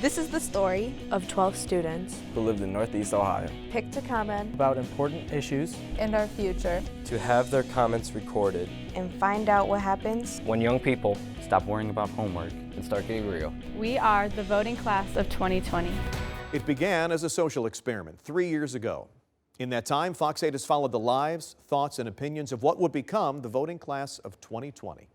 This is the story of 12 students who lived in Northeast Ohio, picked to comment about important issues and our future, to have their comments recorded, and find out what happens when young people stop worrying about homework and start getting real. We are the voting class of 2020. It began as a social experiment 3 years ago. In that time, Fox 8 has followed the lives, thoughts, and opinions of what would become the voting class of 2020.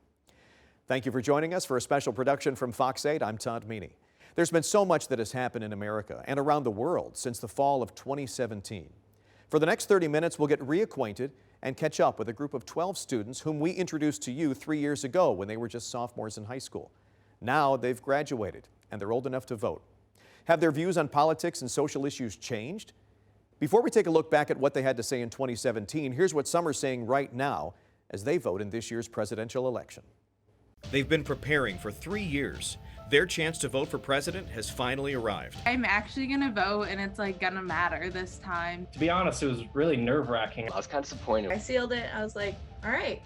Thank you for joining us for a special production from Fox 8. I'm Todd Meany. There's been so much that has happened in America and around the world since the fall of 2017. For the next 30 minutes, we'll get reacquainted and catch up with a group of 12 students whom we introduced to you 3 years ago when they were just sophomores in high school. Now they've graduated and they're old enough to vote. Have their views on politics and social issues changed? Before we take a look back at what they had to say in 2017, here's what some are saying right now as they vote in this year's presidential election. They've been preparing for 3 years. Their chance to vote for president has finally arrived. I'm actually gonna vote and it's gonna matter this time. To be honest, it was really nerve-wracking. I was kind of disappointed. I sealed it. I was like, all right,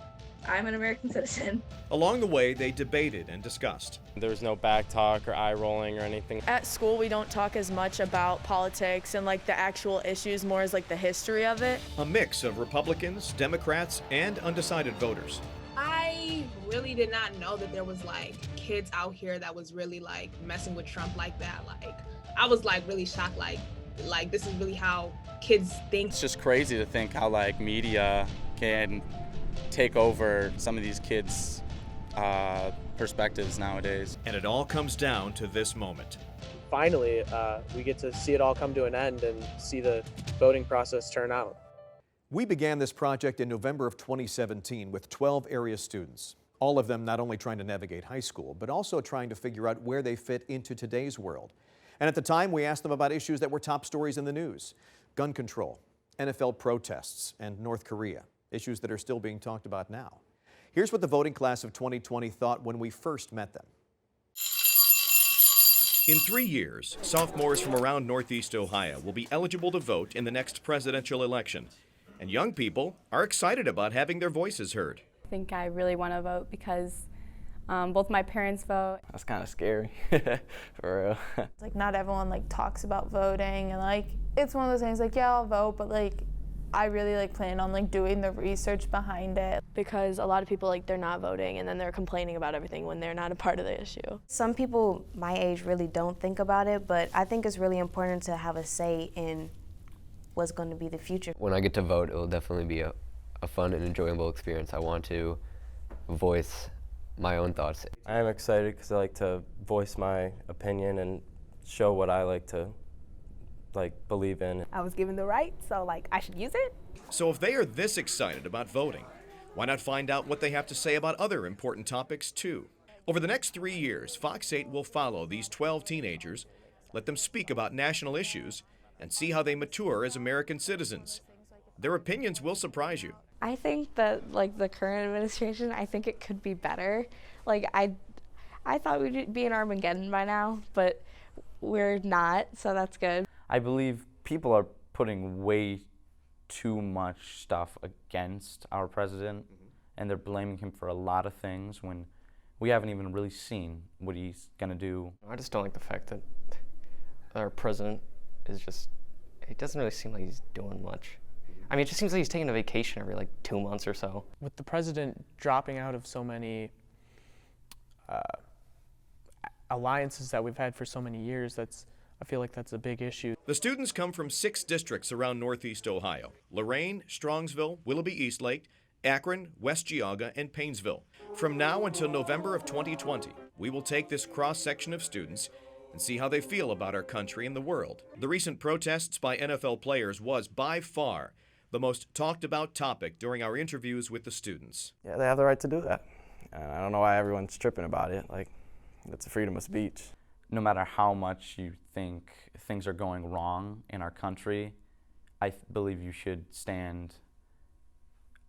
I'm an American citizen. Along the way, they debated and discussed. there was no back talk or eye rolling or anything. At school, we don't talk as much about politics and like the actual issues, more as like the history of it. A mix of Republicans, Democrats, and undecided voters. I really did not know that there was like kids out here that was really like messing with Trump like that. Like I was like really shocked, like this is really how kids think. It's just crazy to think how like media can take over some of these kids' perspectives nowadays. And it all comes down to this moment. Finally, we get to see it all come to an end and see the voting process turn out. We began this project in November of 2017 with 12 area students, all of them not only trying to navigate high school, but also trying to figure out where they fit into today's world. And at the time, we asked them about issues that were top stories in the news: gun control, NFL protests, and North Korea, issues that are still being talked about now. Here's what the voting class of 2020 thought when we first met them. In 3 years, sophomores from around Northeast Ohio will be eligible to vote in the next presidential election. And young people are excited about having their voices heard. I think I really want to vote because both my parents vote. That's kind of scary, for real. It's like not everyone like talks about voting, and like it's one of those things like, yeah, I'll vote, but like I really like plan on like doing the research behind it. Because a lot of people like they're not voting and then they're complaining about everything when they're not a part of the issue. Some people my age really don't think about it, but I think it's really important to have a say in what's going to be the future. When I get to vote, it will definitely be a fun and enjoyable experience. I want to voice my own thoughts. I am excited because I like to voice my opinion and show what I like to believe in. I was given the right, so like I should use it. So if they are this excited about voting, why not find out what they have to say about other important topics too? Over the next 3 years, Fox 8 will follow these 12 teenagers, let them speak about national issues, and see how they mature as American citizens. Their opinions will surprise you. I think that like the current administration, I think it could be better. Like I thought we'd be in Armageddon by now, but we're not, so that's good. I believe people are putting way too much stuff against our president, and they're blaming him for a lot of things when we haven't even really seen what he's gonna do. I just don't like the fact that our president is just, it doesn't really seem like he's doing much. I mean, it just seems like he's taking a vacation every like 2 months or so. With the president dropping out of so many alliances that we've had for so many years, I feel like that's a big issue. The students come from 6 districts around Northeast Ohio: Lorain, Strongsville, Willoughby-Eastlake, Akron, West Geauga, and Painesville. From now until November of 2020, we will take this cross-section of students and see how they feel about our country and the world. The recent protests by NFL players was by far the most talked about topic during our interviews with the students. Yeah, they have the right to do that. I don't know why everyone's tripping about it. Like, it's a freedom of speech. No matter how much you think things are going wrong in our country, I believe you should stand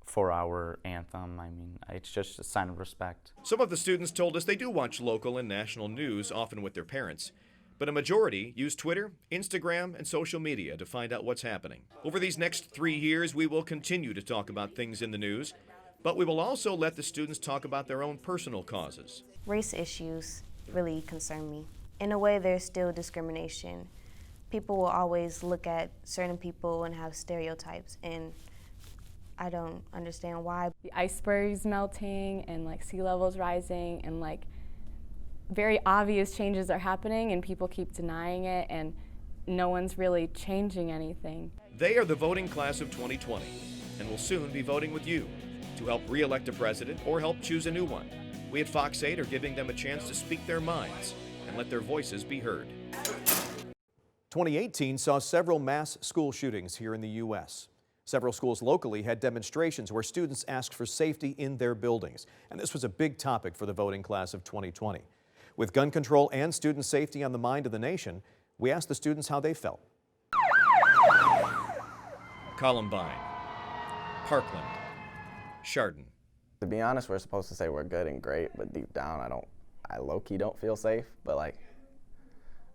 for our anthem. I mean, it's just a sign of respect. Some of the students told us they do watch local and national news, often with their parents, but a majority use Twitter, Instagram, and social media to find out what's happening. Over these next 3 years, we will continue to talk about things in the news, but we will also let the students talk about their own personal causes. Race issues really concern me. In a way, there's still discrimination. People will always look at certain people and have stereotypes, and I don't understand why. The icebergs melting and like sea levels rising and like very obvious changes are happening and people keep denying it and no one's really changing anything. They are the voting class of 2020 and will soon be voting with you to help re-elect a president or help choose a new one. We at Fox 8 are giving them a chance to speak their minds and let their voices be heard. 2018 saw several mass school shootings here in the U.S. Several schools locally had demonstrations where students asked for safety in their buildings, and this was a big topic for the voting class of 2020. With gun control and student safety on the mind of the nation, we asked the students how they felt. Columbine, Parkland, Chardon. To be honest, we're supposed to say we're good and great, but deep down, I low-key don't feel safe, but like,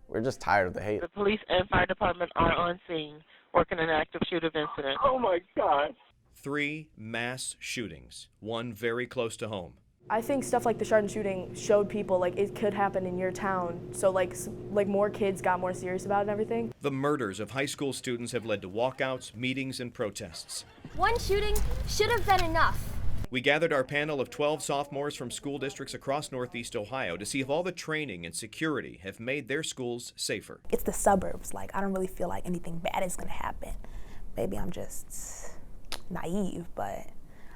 we're just tired of the hate. The police and fire department are on scene, working an active shooting incident. Oh my God. 3 mass shootings, one very close to home. I think stuff like the Chardon shooting showed people like it could happen in your town, so like more kids got more serious about it and everything. The murders of high school students have led to walkouts, meetings, and protests. One shooting should have been enough. We gathered our panel of 12 sophomores from school districts across Northeast Ohio to see if all the training and security have made their schools safer. It's the suburbs. Like, I don't really feel like anything bad is gonna happen. Maybe I'm just naive, but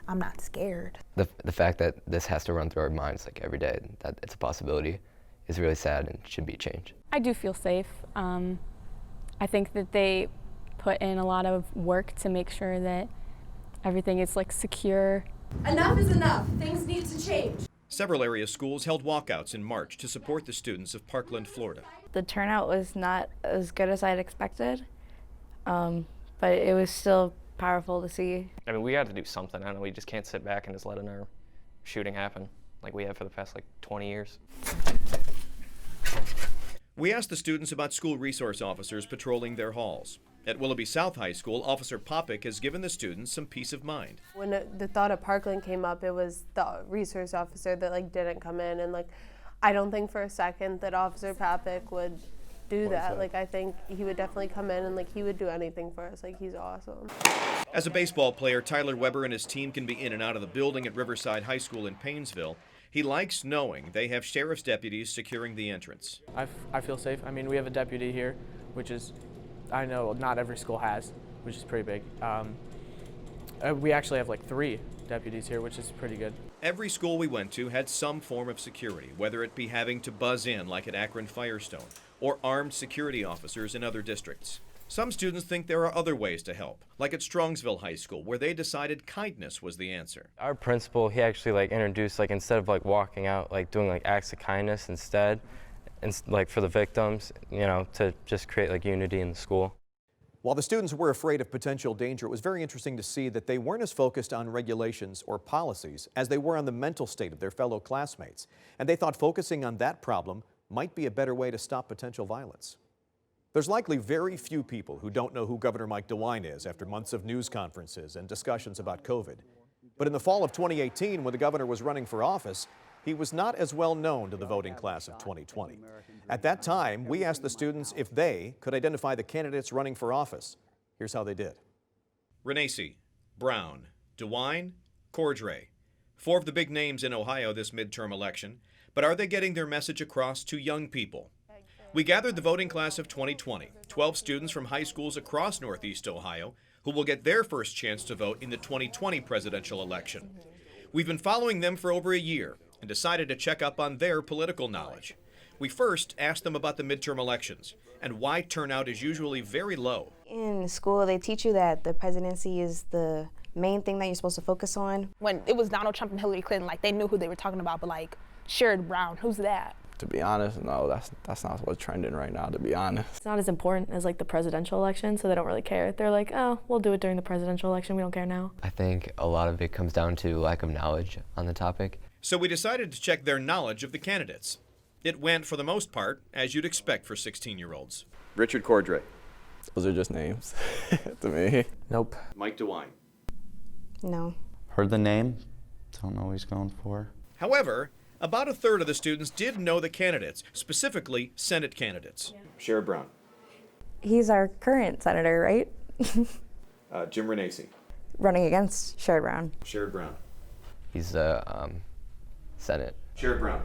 I'm not scared. The fact that this has to run through our minds like every day, that it's a possibility, is really sad and should be changed. I do feel safe. I think that they put in a lot of work to make sure that everything is like secure. Enough is enough. Things need to change. Several area schools held walkouts in March to support the students of Parkland, Florida. The turnout was not as good as I'd expected, but it was still powerful to see. I mean, we had to do something. I don't know, we just can't sit back and just let another shooting happen like we have for the past like 20 years. We asked the students about school resource officers patrolling their halls. At Willoughby South High School, Officer Popick has given the students some peace of mind. When the thought of Parkland came up, it was the resource officer that like didn't come in, and like I don't think for a second that Officer Popick would do that. Like I think he would definitely come in and like he would do anything for us. Like he's awesome. As a baseball player, Tyler Weber and his team can be in and out of the building at Riverside High School in Paynesville. He likes knowing they have sheriff's deputies securing the entrance. I feel safe. I mean, we have a deputy here, which is, I know not every school has, which is pretty big. We actually have like 3 deputies here, which is pretty good. Every school we went to had some form of security, whether it be having to buzz in like at Akron Firestone, or armed security officers in other districts. Some students think there are other ways to help, like at Strongsville High School, where they decided kindness was the answer. Our principal, he actually like introduced like instead of like walking out, like doing like acts of kindness instead, and like for the victims, you know, to just create like unity in the school. While the students were afraid of potential danger, it was very interesting to see that they weren't as focused on regulations or policies as they were on the mental state of their fellow classmates. And they thought focusing on that problem might be a better way to stop potential violence. There's likely very few people who don't know who Governor Mike DeWine is after months of news conferences and discussions about COVID. But in the fall of 2018, when the governor was running for office, he was not as well known to the voting class of 2020. At that time, we asked the students if they could identify the candidates running for office. Here's how they did. Renacci, Brown, DeWine, Cordray. 4 of the big names in Ohio this midterm election. But are they getting their message across to young people? We gathered the voting class of 2020, 12 students from high schools across Northeast Ohio who will get their first chance to vote in the 2020 presidential election. We've been following them for over a year and decided to check up on their political knowledge. We first asked them about the midterm elections and why turnout is usually very low. In school, they teach you that the presidency is the main thing that you're supposed to focus on. When it was Donald Trump and Hillary Clinton, like they knew who they were talking about, but like Sherrod Brown, who's that? To be honest, no, that's not what's trending right now, to be honest. It's not as important as like the presidential election, so they don't really care. They're like, oh, we'll do it during the presidential election, we don't care now. I think a lot of it comes down to lack of knowledge on the topic. So we decided to check their knowledge of the candidates. It went, for the most part, as you'd expect for 16-year-olds. Richard Cordray. Those are just names to me. Nope. Mike DeWine. No. Heard the name, don't know what he's going for. However, about a third of the students did know the candidates, specifically Senate candidates. Sherrod Brown. He's our current senator, right? Jim Renacci. Running against Sherrod Brown. Sherrod Brown. He's Senate. Sherrod Brown.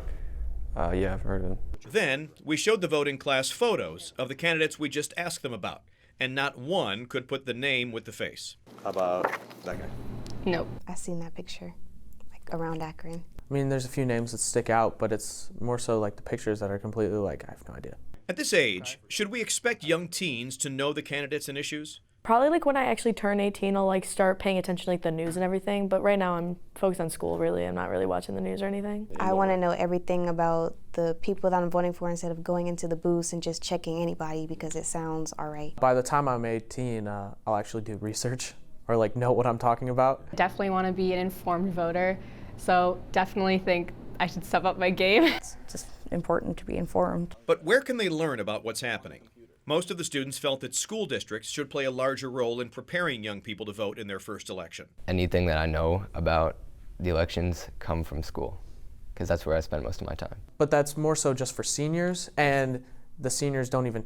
Yeah, I've heard of him. Then we showed the voting class photos of the candidates we just asked them about, and not one could put the name with the face. How about that guy? Nope. I seen that picture, like around Akron. I mean, there's a few names that stick out, but it's more so like the pictures that are completely like, I have no idea. At this age, should we expect young teens to know the candidates and issues? Probably like when I actually turn 18, I'll like start paying attention to like the news and everything. But right now I'm focused on school, really. I'm not really watching the news or anything. I want to know everything about the people that I'm voting for instead of going into the booths and just checking anybody because it sounds all right. By the time I'm 18, I'll actually do research or like know what I'm talking about. Definitely want to be an informed voter, so definitely think I should step up my game. It's just important to be informed. But where can they learn about what's happening? Most of the students felt that school districts should play a larger role in preparing young people to vote in their first election. Anything that I know about the elections come from school, because that's where I spend most of my time. But that's more so just for seniors, and the seniors don't even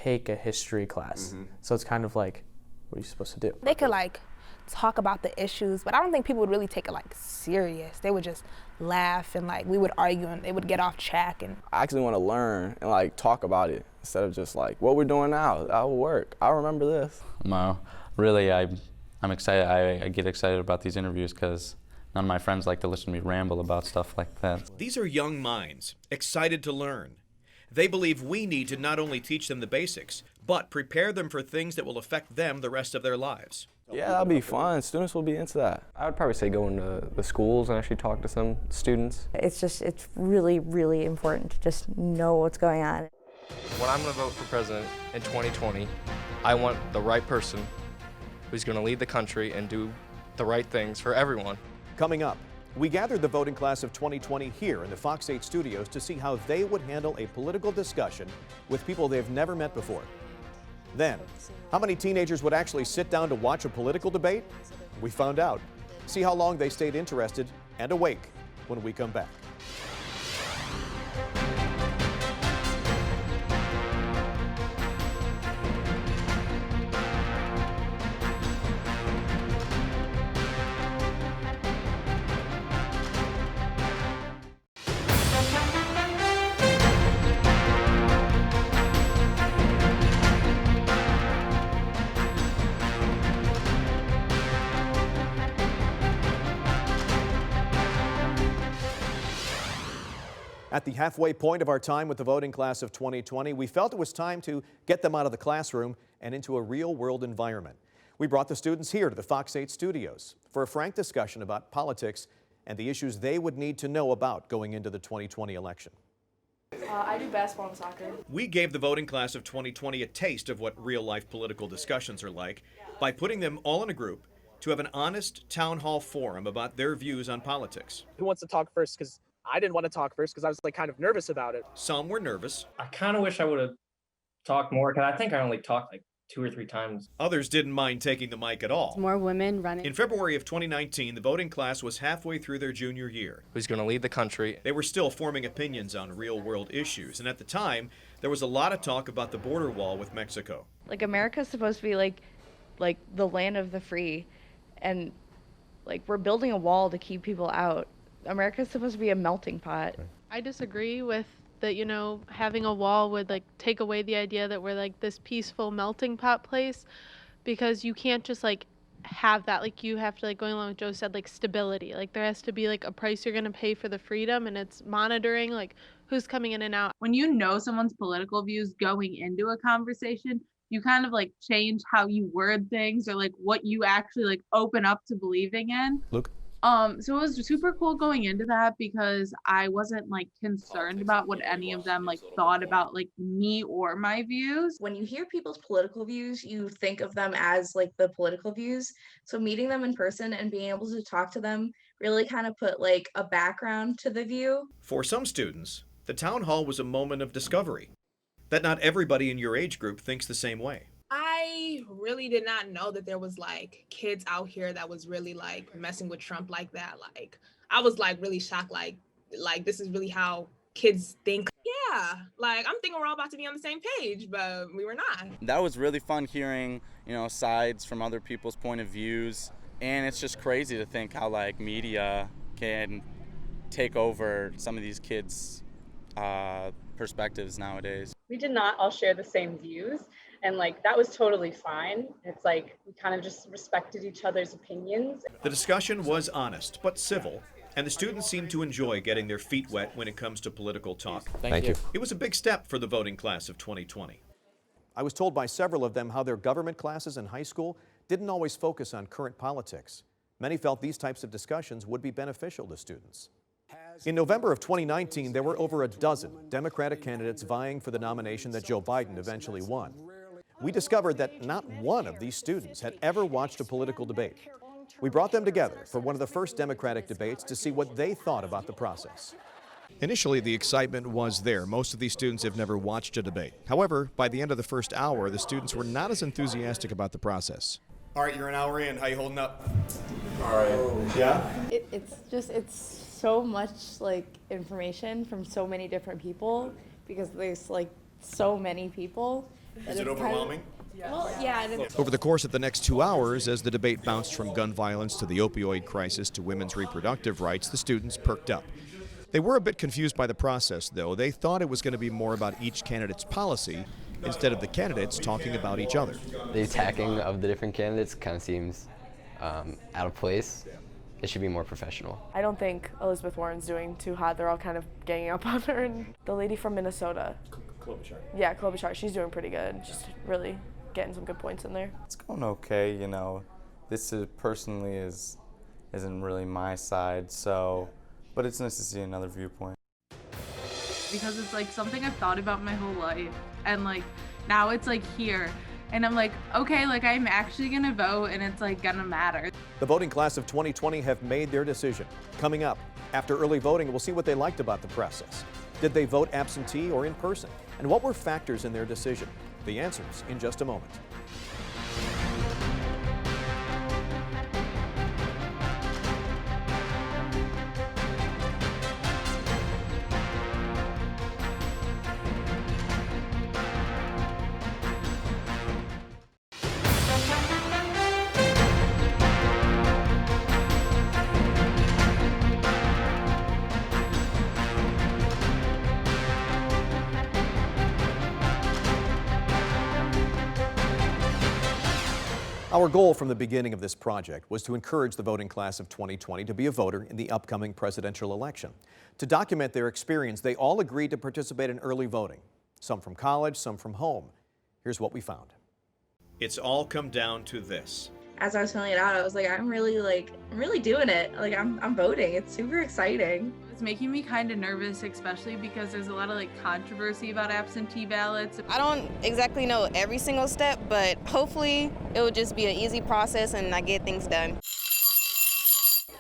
take a history class. So it's kind of like, what are you supposed to do? They could like talk about the issues, but I don't think people would really take it like serious. They would just laugh and like we would argue and they would get off track. And I actually want to learn and like talk about it instead of just like what we're doing now. That will work. I remember this. No, really, I'm excited. I get excited about these interviews because none of my friends like to listen to me ramble about stuff like that. These are young minds, excited to learn. They believe we need to not only teach them the basics, but prepare them for things that will affect them the rest of their lives. Yeah, that'll be fun. Students will be into that. I would probably say go into the schools and actually talk to some students. It's really, really important to just know what's going on. When I'm going to vote for president in 2020, I want the right person who's going to lead the country and do the right things for everyone. Coming up, we gathered the voting class of 2020 here in the Fox 8 studios to see how they would handle a political discussion with people they've never met before. Then, how many teenagers would actually sit down to watch a political debate? We found out. See how long they stayed interested and awake when we come back. At the halfway point of our time with the voting class of 2020, we felt it was time to get them out of the classroom and into a real-world environment. We brought the students here to the Fox 8 studios for a frank discussion about politics and the issues they would need to know about going into the 2020 election. I do basketball and soccer. We gave the voting class of 2020 a taste of what real-life political discussions are like by putting them all in a group to have an honest town hall forum about their views on politics. Who wants to talk first? Because I didn't want to talk first because I was like kind of nervous about it. Some were nervous. I kind of wish I would have talked more because I think I only talked like 2 or 3 times. Others didn't mind taking the mic at all. More women running. In February of 2019, the voting class was halfway through their junior year. Who's going to lead the country? They were still forming opinions on real-world issues, and at the time, there was a lot of talk about the border wall with Mexico. Like America's supposed to be like the land of the free, and like we're building a wall to keep people out. America's supposed to be a melting pot. I disagree with that, you know, having a wall would like take away the idea that we're like this peaceful melting pot place, because you can't just like have that. Like you have to, like going along with Joe said, like stability. Like there has to be like a price you're going to pay for the freedom, and it's monitoring like who's coming in and out. When you know someone's political views going into a conversation, you kind of like change how you word things or like what you actually like open up to believing in. Luke? So it was super cool going into that because I wasn't like concerned about what any of them like thought about like me or my views. When you hear people's political views, you think of them as like the political views. So meeting them in person and being able to talk to them really kind of put like a background to the view. For some students, the town hall was a moment of discovery. That not everybody in your age group thinks the same way. I really did not know that there was like kids out here that was really like messing with Trump like that. Like I was like really shocked. Like like this is really how kids think. Yeah, like I'm thinking we're all about to be on the same page, but we were not. That was really fun hearing, sides from other people's point of views. And it's just crazy to think how like media can take over some of these kids' perspectives nowadays. We did not all share the same views, and like that was totally fine. It's like we kind of just respected each other's opinions. The discussion was honest but civil, and the students seemed to enjoy getting their feet wet when it comes to political talk. Thank you. It was a big step for the voting class of 2020. I was told by several of them how their government classes in high school didn't always focus on current politics. Many felt these types of discussions would be beneficial to students. In November of 2019, there were over a dozen Democratic candidates vying for the nomination that Joe Biden eventually won. We discovered that not one of these students had ever watched a political debate. We brought them together for one of the first Democratic debates to see what they thought about the process. Initially, the excitement was there. Most of these students have never watched a debate. However, by the end of the first hour, the students were not as enthusiastic about the process. All right, you're an hour in. How you holding up? All right. Yeah? It's so much like information from so many different people because there's like so many people. Is it overwhelming? Well, yeah. Over the course of the next 2 hours, as the debate bounced from gun violence to the opioid crisis to women's reproductive rights, the students perked up. They were a bit confused by the process, though. They thought it was going to be more about each candidate's policy instead of the candidates talking about each other. The attacking of the different candidates kind of seems out of place. It should be more professional. I don't think Elizabeth Warren's doing too hot. They're all kind of ganging up on her. And the lady from Minnesota. Klobuchar. Yeah, Klobuchar. She's doing pretty good. Just really getting some good points in there. It's going okay, This personally isn't really my side, but it's nice to see another viewpoint. Because it's like something I've thought about my whole life, and like now it's like here, and I'm like, okay, like I'm actually gonna vote, and it's like gonna matter. The voting class of 2020 have made their decision. Coming up, after early voting, we'll see what they liked about the process. Did they vote absentee or in person? And what were factors in their decision? The answers in just a moment. Our goal from the beginning of this project was to encourage the voting class of 2020 to be a voter in the upcoming presidential election. To document their experience, they all agreed to participate in early voting, some from college, some from home. Here's what we found. It's all come down to this. As I was filling it out, I was like, I'm really doing it. Like I'm voting. It's super exciting. It's making me kind of nervous, especially because there's a lot of like controversy about absentee ballots. I don't exactly know every single step, but hopefully it will just be an easy process and I get things done.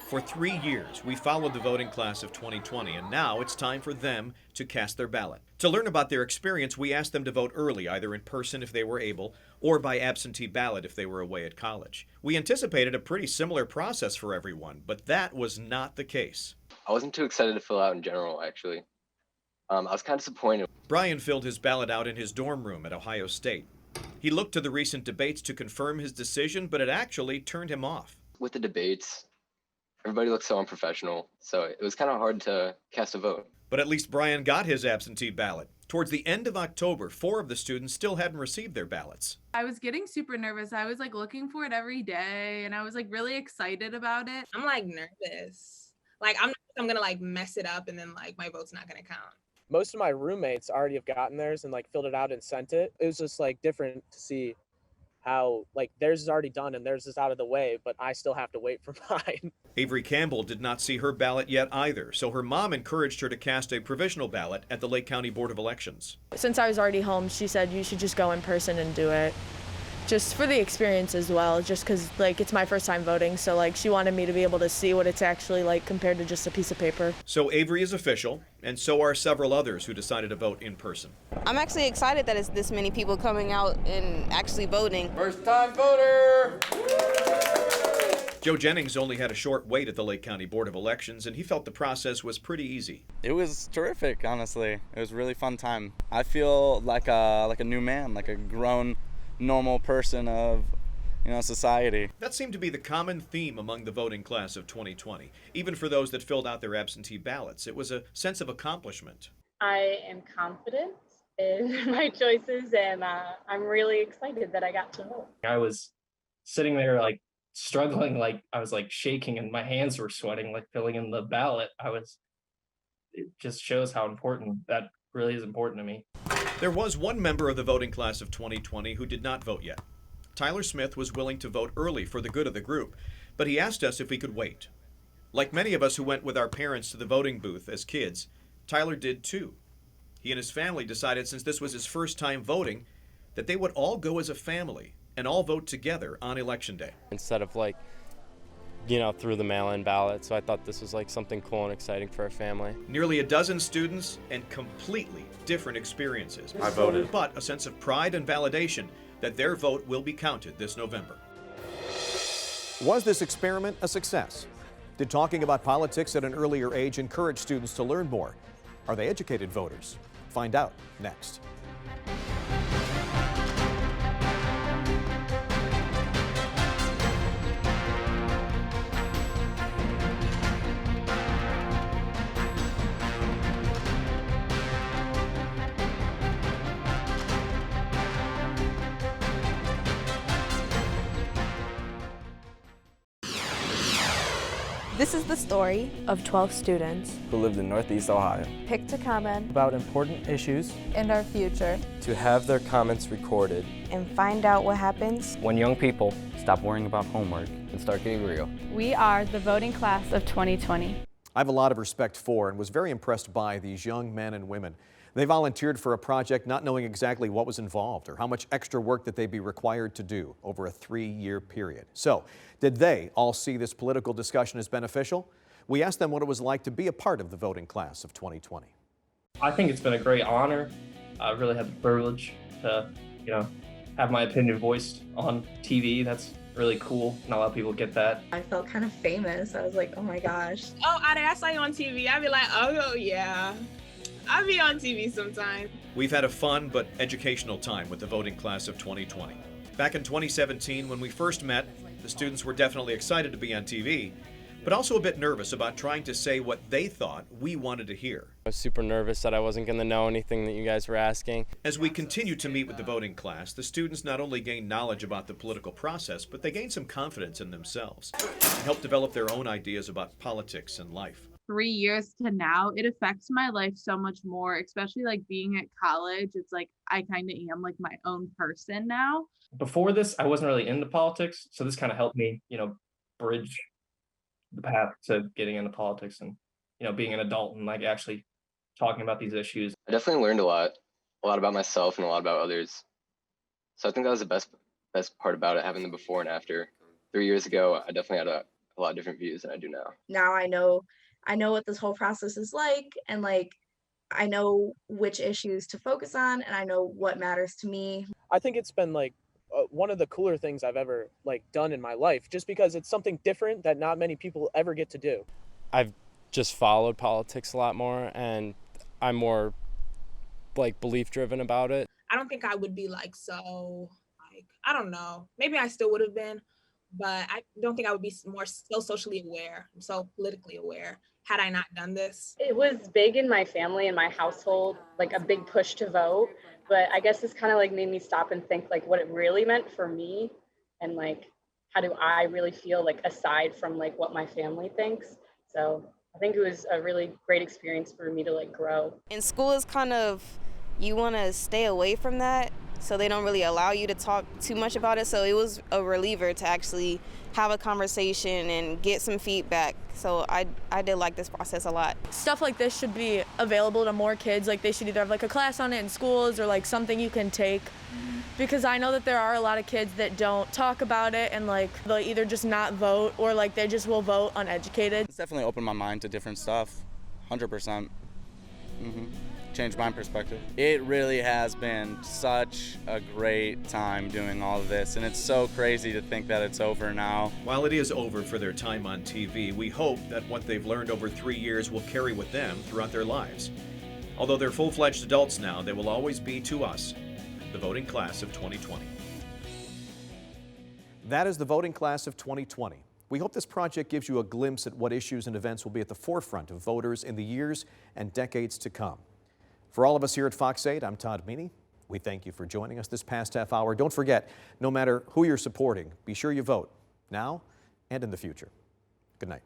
For 3 years, we followed the voting class of 2020, and now it's time for them to cast their ballot. To learn about their experience, we asked them to vote early, either in person if they were able, or by absentee ballot if they were away at college. We anticipated a pretty similar process for everyone, but that was not the case. I wasn't too excited to fill out in general, actually. I was kind of disappointed. Brian filled his ballot out in his dorm room at Ohio State. He looked to the recent debates to confirm his decision, but it actually turned him off. With the debates, everybody looked so unprofessional, so it was kind of hard to cast a vote. But at least Brian got his absentee ballot. Towards the end of October, 4 of the students still hadn't received their ballots. I was getting super nervous. I was like looking for it every day, and I was like really excited about it. I'm like nervous. Like I'm gonna like mess it up, and then like my vote's not gonna count. Most of my roommates already have gotten theirs and like filled it out and sent it. It was just like different to see how like theirs is already done and theirs is out of the way, but I still have to wait for mine. Avery Campbell did not see her ballot yet either, so her mom encouraged her to cast a provisional ballot at the Lake County Board of Elections. Since I was already home, she said you should just go in person and do it. Just for the experience as well, just because like it's my first time voting, so like she wanted me to be able to see what it's actually like compared to just a piece of paper. So Avery is official, and so are several others who decided to vote in person. I'm actually excited that it's this many people coming out and actually voting. First time voter! Joe Jennings only had a short wait at the Lake County Board of Elections, and he felt the process was pretty easy. It was terrific, honestly. It was a really fun time. I feel like a new man, like a grown, normal person of, society. That seemed to be the common theme among the voting class of 2020. Even for those that filled out their absentee ballots, it was a sense of accomplishment. I am confident in my choices, and I'm really excited that I got to vote. I was sitting there like struggling, like I was like shaking and my hands were sweating, like filling in the ballot. It just shows how important that really is important to me. There was one member of the voting class of 2020 who did not vote yet. Tyler Smith was willing to vote early for the good of the group, but he asked us if we could wait. Like many of us who went with our parents to the voting booth as kids, Tyler did too. He and his family decided, since this was his first time voting, that they would all go as a family and all vote together on Election Day. Instead of through the mail-in ballot, so I thought this was like something cool and exciting for a family. Nearly a dozen students and completely different experiences. I voted. But a sense of pride and validation that their vote will be counted this November. Was this experiment a success? Did talking about politics at an earlier age encourage students to learn more? Are they educated voters? Find out next. This is the story of 12 students who lived in Northeast Ohio. picked to comment about important issues in our future To have their comments recorded and find out what happens. When young people stop worrying about homework and start getting real. We are the voting class of 2020. I have a lot of respect for and was very impressed by these young men and women. They volunteered for a project not knowing exactly what was involved or how much extra work that they'd be required to do over a 3-year period. So, did they all see this political discussion as beneficial? We asked them what it was like to be a part of the voting class of 2020. I think it's been a great honor. I really had the privilege to, have my opinion voiced on TV. That's really cool. Not a lot of people get that. I felt kind of famous. I was like, oh my gosh. Oh, I saw you on TV. I'd be like, oh yeah. I'll be on TV sometime. We've had a fun but educational time with the voting class of 2020. Back in 2017, when we first met, the students were definitely excited to be on TV, but also a bit nervous about trying to say what they thought we wanted to hear. I was super nervous that I wasn't going to know anything that you guys were asking. As we continued to meet with the voting class, the students not only gained knowledge about the political process, but they gained some confidence in themselves and helped develop their own ideas about politics and life. 3 years to now, it affects my life so much more, especially like being at college. It's like I kind of am like my own person now. Before this, I wasn't really into politics, so this kind of helped me, bridge the path to getting into politics and, being an adult and like actually talking about these issues. I definitely learned a lot about myself and a lot about others. So I think that was the best part about it, having the before and after. 3 years ago, I definitely had a lot of different views than I do now. Now I know what this whole process is like, and like I know which issues to focus on, and I know what matters to me. I think it's been like one of the cooler things I've ever done in my life, just because it's something different that not many people ever get to do. I've just followed politics a lot more, and I'm more belief driven about it. I don't think I would be I don't know. Maybe I still would have been, but I don't think I would be so socially aware, so politically aware had I not done this. It was big in my family and my household, like a big push to vote. But I guess this kind of made me stop and think what it really meant for me, and how do I really feel aside from what my family thinks. So I think it was a really great experience for me to grow. In school is kind of, you want to stay away from that, so they don't really allow you to talk too much about it. So it was a reliever to actually have a conversation and get some feedback. So I did like this process a lot. Stuff like this should be available to more kids. They should either have a class on it in schools or something you can take. Because I know that there are a lot of kids that don't talk about it, and they'll either just not vote or they just will vote uneducated. It's definitely opened my mind to different stuff, 100%. changed my perspective. It really has been such a great time doing all of this, and it's so crazy to think that it's over now. While it is over for their time on TV, we hope that what they've learned over 3 years will carry with them throughout their lives. Although they're full-fledged adults now, they will always be to us the voting class of 2020. That is the voting class of 2020. We hope this project gives you a glimpse at what issues and events will be at the forefront of voters in the years and decades to come. For all of us here at Fox 8, I'm Todd Meany. We thank you for joining us this past half hour. Don't forget, no matter who you're supporting, be sure you vote now and in the future. Good night.